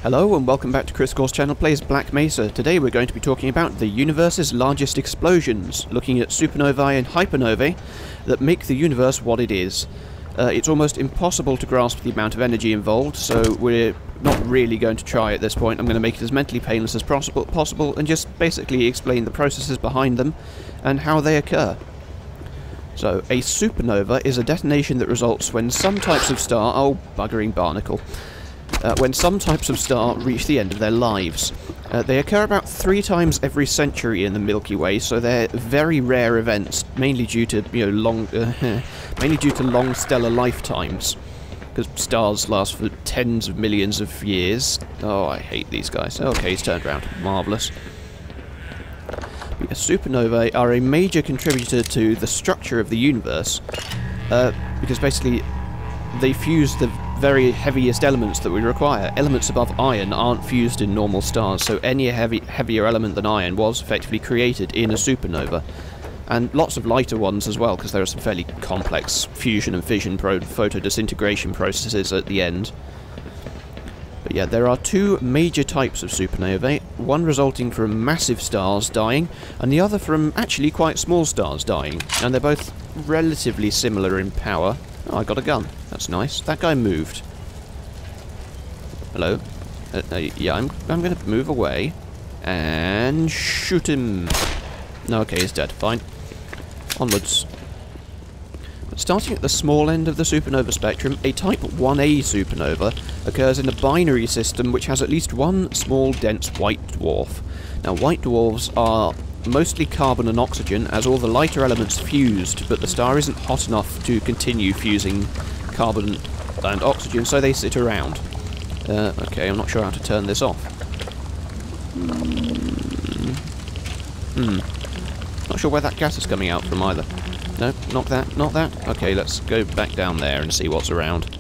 Hello and welcome back to ChrisCourse channel plays Black Mesa. Today we're going to be talking about the universe's largest explosions, looking at supernovae and hypernovae that make the universe what it is. It's almost impossible to grasp the amount of energy involved, so we're not really going to try at this point. I'm going to make it as mentally painless as possible and just basically explain the processes behind them and how they occur. So, a supernova is a detonation that results when some types of star... Oh, buggering barnacle. When some types of star reach the end of their lives. They occur about 3 times every century in the Milky Way, so they're very rare events, mainly due to long stellar lifetimes, because stars last for tens of millions of years. Oh, I hate these guys. Okay, he's turned around. Marvellous. Supernovae are a major contributor to the structure of the universe, because basically they fuse the very heaviest elements that we require. Elements above iron aren't fused in normal stars, so any heavier element than iron was effectively created in a supernova. And lots of lighter ones as well, because there are some fairly complex fusion and fission photodisintegration processes at the end. But yeah, there are 2 major types of supernovae, one resulting from massive stars dying, and the other from actually quite small stars dying, and they're both relatively similar in power. Oh, I got a gun. That's nice. That guy moved. Hello? Yeah, I'm going to move away and shoot him. No, okay, he's dead. Fine. Onwards. Starting at the small end of the supernova spectrum, a Type 1a supernova occurs in a binary system which has at least one small, dense white dwarf. Now, white dwarfs are mostly carbon and oxygen, as all the lighter elements fused, but the star isn't hot enough to continue fusing carbon and oxygen, so they sit around. Okay, I'm not sure how to turn this off. Not sure where that gas is coming out from either. No, not that, not that. Okay, let's go back down there and see what's around.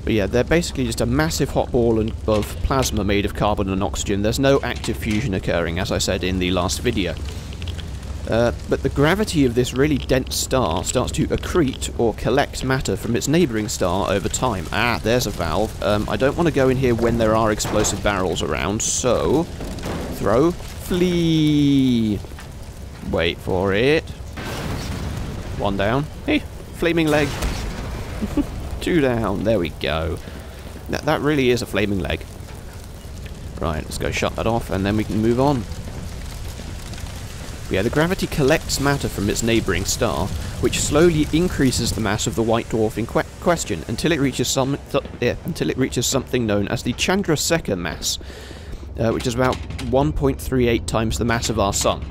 But yeah, they're basically just a massive hot ball of plasma made of carbon and oxygen. There's no active fusion occurring, as I said in the last video. But the gravity of this really dense star starts to accrete or collect matter from its neighbouring star over time. Ah, there's a valve. I don't want to go in here when there are explosive barrels around, so... Throw. Flee! Wait for it. 1 down. Hey, flaming leg. 2 down. There we go. That really is a flaming leg. Right, let's go shut that off, and then we can move on. Yeah, the gravity collects matter from its neighbouring star, which slowly increases the mass of the white dwarf in question until it reaches something known as the Chandrasekhar mass, which is about 1.38 times the mass of our Sun.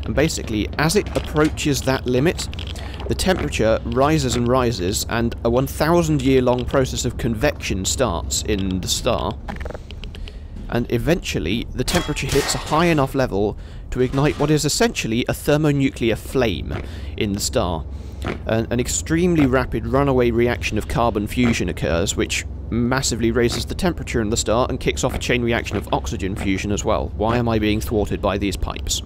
And basically, as it approaches that limit, the temperature rises and rises, and a 1,000-year-long process of convection starts in the star. And eventually, the temperature hits a high enough level to ignite what is essentially a thermonuclear flame in the star. An extremely rapid runaway reaction of carbon fusion occurs, which massively raises the temperature in the star and kicks off a chain reaction of oxygen fusion as well. Why am I being thwarted by these pipes?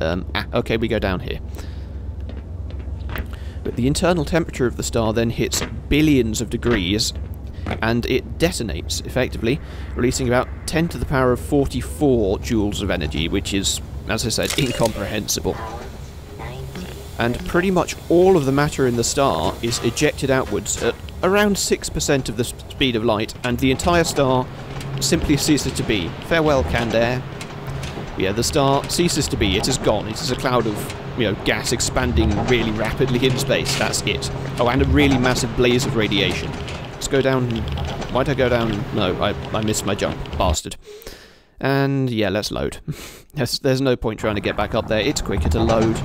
Okay, we go down here. But the internal temperature of the star then hits billions of degrees, and it detonates, effectively, releasing about 10 to the power of 44 joules of energy, which is, as I said, incomprehensible. And pretty much all of the matter in the star is ejected outwards at around 6% of the speed of light, and the entire star simply ceases to be. Farewell, Candair. Yeah, the star ceases to be. It is gone. It is a cloud of, gas expanding really rapidly in space. That's it. Oh, and a really massive blaze of radiation. Let's go down. Why'd I go down? No, I missed my jump. Bastard. And, yeah, let's load. There's no point trying to get back up there. It's quicker to load.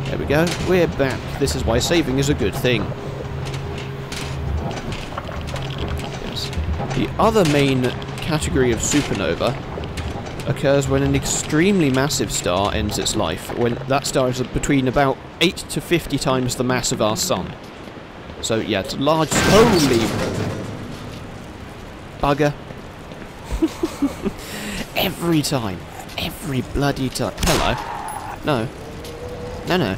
There we go. We're back. This is why saving is a good thing. Yes. The other main category of supernova occurs when an extremely massive star ends its life, when that star is between about 8 to 50 times the mass of our Sun. So yeah, it's a large... Holy... Bugger. Every time. Every bloody time. Hello. No. No.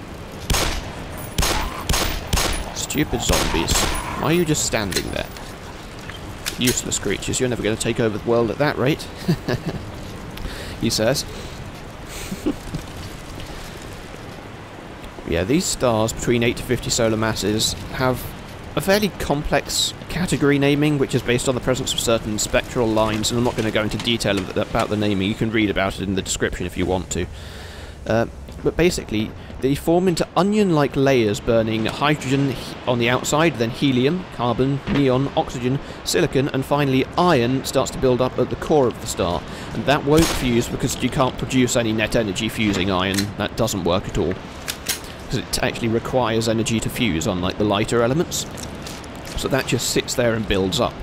Stupid zombies. Why are you just standing there? Useless creatures, you're never going to take over the world at that rate, he says. Yeah, these stars between 8 to 50 solar masses have a fairly complex category naming, which is based on the presence of certain spectral lines, and I'm not going to go into detail about the naming. You can read about it in the description if you want to. But basically, they form into onion-like layers burning hydrogen on the outside, then helium, carbon, neon, oxygen, silicon, and finally iron starts to build up at the core of the star. And that won't fuse because you can't produce any net energy fusing iron. That doesn't work at all, because it actually requires energy to fuse, unlike the lighter elements. So that just sits there and builds up.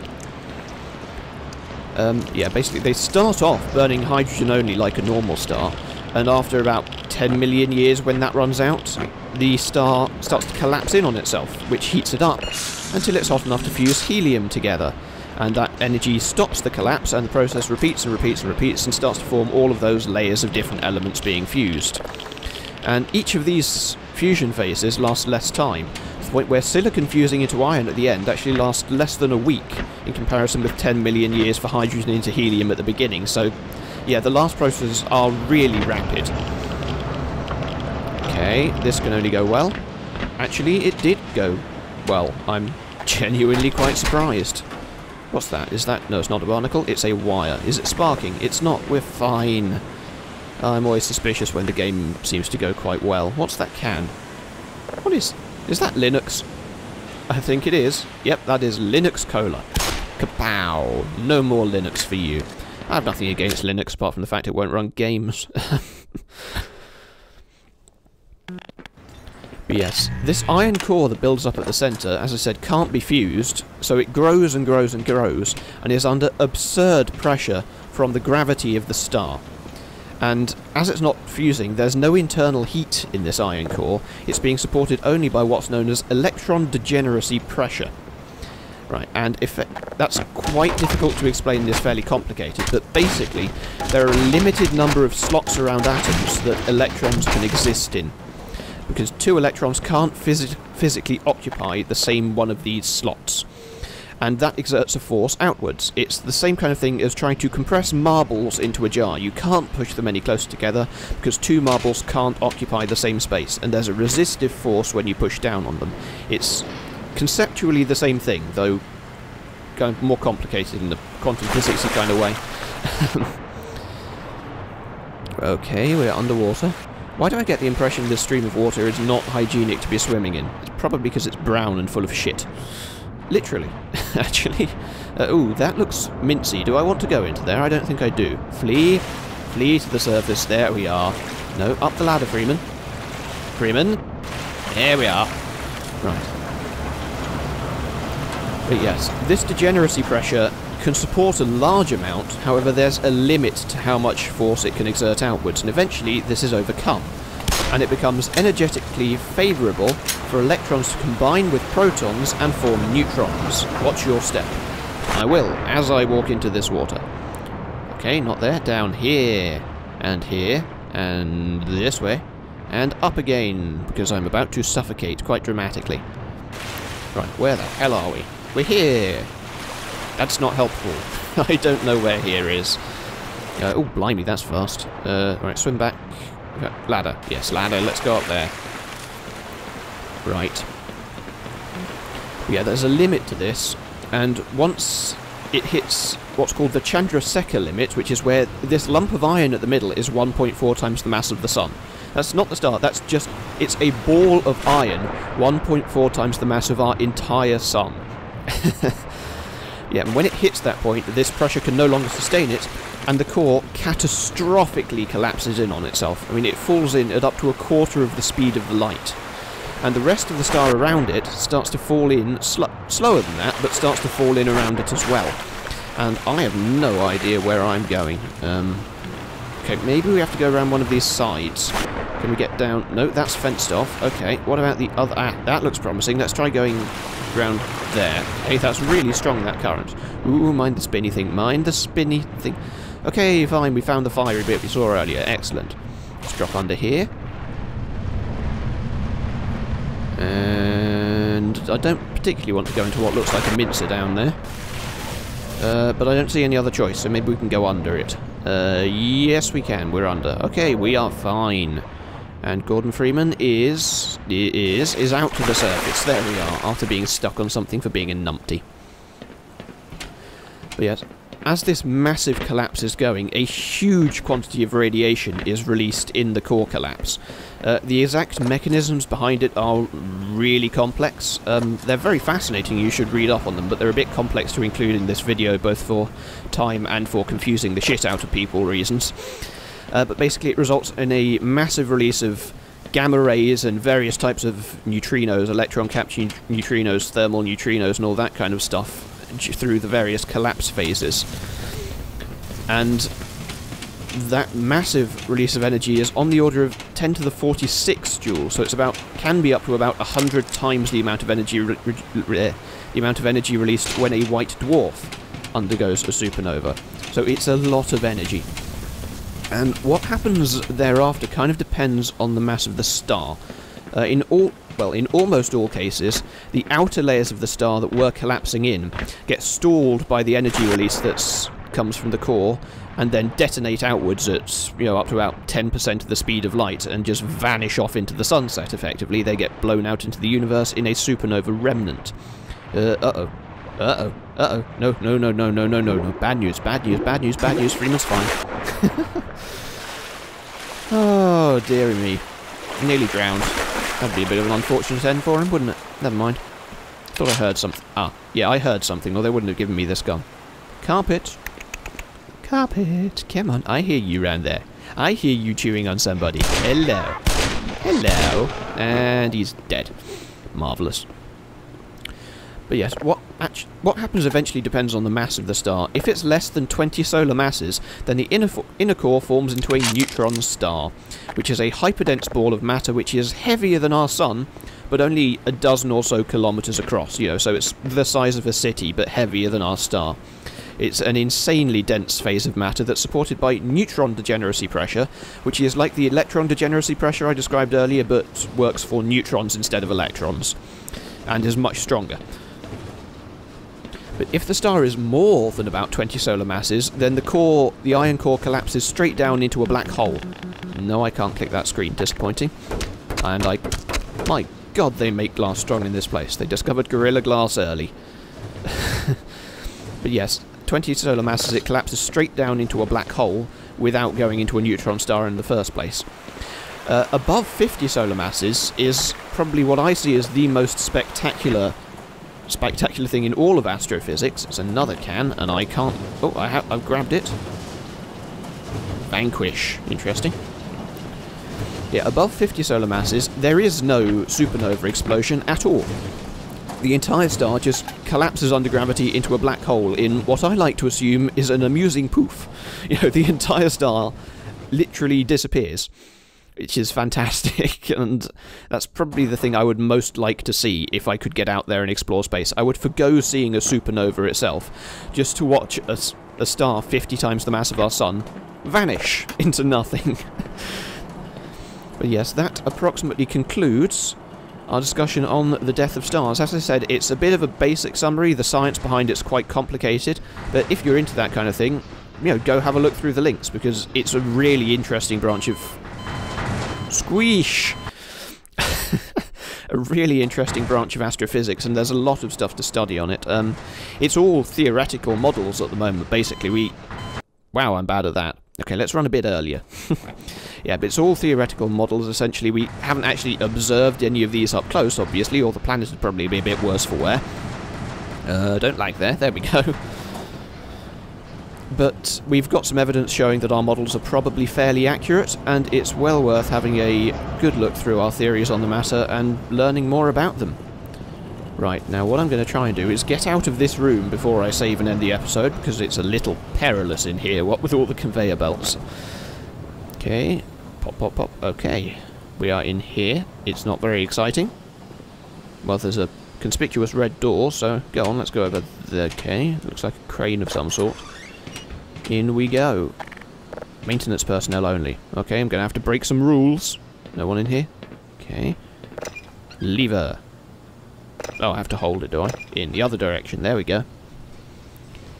Yeah, basically they start off burning hydrogen only like a normal star, and after about 10 million years, when that runs out, the star starts to collapse in on itself, which heats it up until it's hot enough to fuse helium together. And that energy stops the collapse, and the process repeats and repeats and repeats, and starts to form all of those layers of different elements being fused. And each of these fusion phases lasts less time, to the point where silicon fusing into iron at the end actually lasts less than a week, in comparison with 10 million years for hydrogen into helium at the beginning. So, yeah, the last processes are really rapid. Okay, this can only go well. Actually, it did go well. I'm genuinely quite surprised. What's that? Is that... No, it's not a barnacle. It's a wire. Is it sparking? It's not. We're fine. I'm always suspicious when the game seems to go quite well. What's that can? What is... Is that Linux? I think it is. Yep, that is Linux Cola. Kapow! No more Linux for you. I have nothing against Linux apart from the fact it won't run games. But yes, this iron core that builds up at the centre, as I said, can't be fused, so it grows and grows and grows, and is under absurd pressure from the gravity of the star. And as it's not fusing, there's no internal heat in this iron core. It's being supported only by what's known as electron degeneracy pressure. Right, and if that's quite difficult to explain and is fairly complicated, but basically there are a limited number of slots around atoms that electrons can exist in, because two electrons can't physically occupy the same one of these slots, and that exerts a force outwards. It's the same kind of thing as trying to compress marbles into a jar. You can't push them any closer together because two marbles can't occupy the same space, and there's a resistive force when you push down on them. It's conceptually the same thing, though kind of more complicated in the quantum physics-y kind of way. Okay, we're underwater. Why do I get the impression this stream of water is not hygienic to be swimming in? It's probably because it's brown and full of shit. Literally, actually. Ooh, that looks mincy. Do I want to go into there? I don't think I do. Flee. Flee to the surface. There we are. No, up the ladder, Freeman. Freeman. There we are. Right. But yes, this degeneracy pressure can support a large amount, however there's a limit to how much force it can exert outwards, and eventually this is overcome, and it becomes energetically favourable for electrons to combine with protons and form neutrons. Watch your step. I will, as I walk into this water. Okay, not there. Down here, and this way, and up again, because I'm about to suffocate quite dramatically. Right, where the hell are we? We're here! That's not helpful. I don't know where here is. Oh, blimey, that's fast. Right, swim back. Okay, ladder. Yes, ladder. Let's go up there. Right. Yeah, there's a limit to this, and once it hits what's called the Chandrasekhar limit, which is where this lump of iron at the middle is 1.4 times the mass of the Sun. That's not the star, that's just... It's a ball of iron 1.4 times the mass of our entire Sun. Yeah, and when it hits that point, this pressure can no longer sustain it, and the core catastrophically collapses in on itself. I mean, it falls in at up to a quarter of the speed of the light. And the rest of the star around it starts to fall in slower than that, but starts to fall in around it as well. And I have no idea where I'm going. Okay, maybe we have to go around one of these sides. Can we get down? No, that's fenced off. Okay, what about the other... Ah, that looks promising. Let's try going around there. Hey, that's really strong, that current. Ooh, mind the spinny thing. Mind the spinny thing. Okay, fine. We found the fiery bit we saw earlier. Excellent. Let's drop under here. And I don't particularly want to go into what looks like a mincer down there. But I don't see any other choice, so maybe we can go under it. Yes we can, we're under. Okay, we are fine. And Gordon Freeman is out to the surface. There we are, after being stuck on something for being a numpty. But yes, as this massive collapse is going, a huge quantity of radiation is released in the core collapse. The exact mechanisms behind it are really complex. They're very fascinating, you should read up on them, but they're a bit complex to include in this video, both for time and for confusing the shit out of people reasons. But basically it results in a massive release of gamma rays and various types of neutrinos, electron capture neutrinos, thermal neutrinos, and all that kind of stuff through the various collapse phases. And that massive release of energy is on the order of 10 to the 46 joules, so it's can be up to about 100 times the amount of energy released when a white dwarf undergoes a supernova. So it's a lot of energy. And what happens thereafter kind of depends on the mass of the star. In almost all cases, the outer layers of the star that were collapsing in get stalled by the energy release that comes from the core, and then detonate outwards at, up to about 10% of the speed of light, and just vanish off into the sunset, effectively. They get blown out into the universe in a supernova remnant. Uh-oh. Uh-oh. Uh-oh. No. Bad news, Freeman's fine. Oh, dearie me. Nearly drowned. That'd be a bit of an unfortunate end for him, wouldn't it? Never mind. Thought I heard something. Ah, yeah, I heard something, or they wouldn't have given me this gun. Carpet. Carpet. Come on, I hear you round there. I hear you chewing on somebody. Hello. Hello. And he's dead. Marvellous. But yes, what happens eventually depends on the mass of the star. If it's less than 20 solar masses, then the inner core forms into a neutron star, which is a hyperdense ball of matter which is heavier than our sun, but only a dozen or so kilometers across, so it's the size of a city, but heavier than our star. It's an insanely dense phase of matter that's supported by neutron degeneracy pressure, which is like the electron degeneracy pressure I described earlier, but works for neutrons instead of electrons, and is much stronger. But if the star is more than about 20 solar masses, then the iron core collapses straight down into a black hole. No, I can't click that screen. Disappointing. And my God, they make glass strong in this place. They discovered Gorilla Glass early. But yes, 20 solar masses, it collapses straight down into a black hole without going into a neutron star in the first place. Above 50 solar masses is probably what I see as the most spectacular thing in all of astrophysics. It's another can, and I can't... Oh, I've grabbed it. Vanquish. Interesting. Yeah, above 50 solar masses, there is no supernova explosion at all. The entire star just collapses under gravity into a black hole in what I like to assume is an amusing poof. The entire star literally disappears, which is fantastic, and that's probably the thing I would most like to see if I could get out there and explore space. I would forgo seeing a supernova itself, just to watch a star 50 times the mass of our sun vanish into nothing. But yes, that approximately concludes our discussion on the death of stars. As I said, it's a bit of a basic summary, the science behind it's quite complicated, but if you're into that kind of thing, go have a look through the links, because it's a really interesting branch of... Squeesh! A really interesting branch of astrophysics, and there's a lot of stuff to study on it. It's all theoretical models at the moment, basically. Wow, I'm bad at that. Okay, let's run a bit earlier. Yeah, but it's all theoretical models, essentially. We haven't actually observed any of these up close, obviously, or the planet would probably be a bit worse for wear. Don't like there. There we go. But we've got some evidence showing that our models are probably fairly accurate, and it's well worth having a good look through our theories on the matter and learning more about them. Right, now what I'm going to try and do is get out of this room before I save and end the episode, because it's a little perilous in here, what with all the conveyor belts. Okay, pop, pop, pop, okay. We are in here. It's not very exciting. Well, there's a conspicuous red door, so go on, let's go over there. Okay, looks like a crane of some sort. In we go. Maintenance personnel only. Okay, I'm going to have to break some rules. No one in here? Okay. Lever. Oh, I have to hold it, do I? In the other direction. There we go.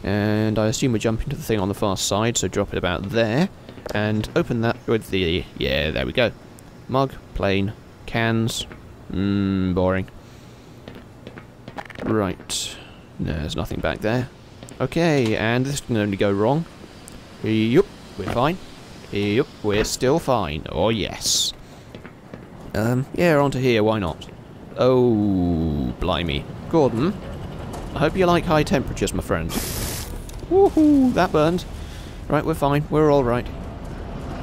And I assume we're jumping to the thing on the far side, so drop it about there. And open that with the... yeah, there we go. Mug, plane, cans. Boring. Right. No, there's nothing back there. Okay, and this can only go wrong. Yup, we're fine. Yup, we're still fine. Oh, yes. Yeah, onto here, why not? Oh, blimey. Gordon, I hope you like high temperatures, my friend. Woohoo, that burned. Right, we're fine. We're all right.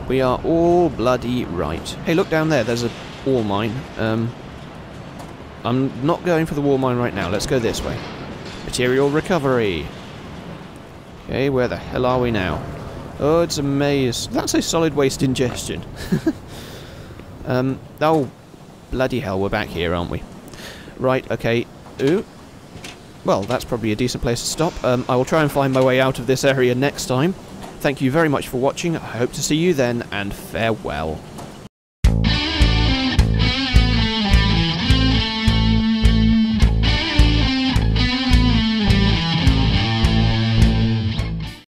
We are all bloody right. Hey, look down there. There's a ore mine. I'm not going for the ore mine right now. Let's go this way. Material recovery. Okay, where the hell are we now? Oh, it's a maze. That's a solid waste ingestion. Oh, bloody hell, we're back here, aren't we? Right, okay. Ooh. Well, that's probably a decent place to stop. I will try and find my way out of this area next time. Thank you very much for watching. I hope to see you then, and farewell.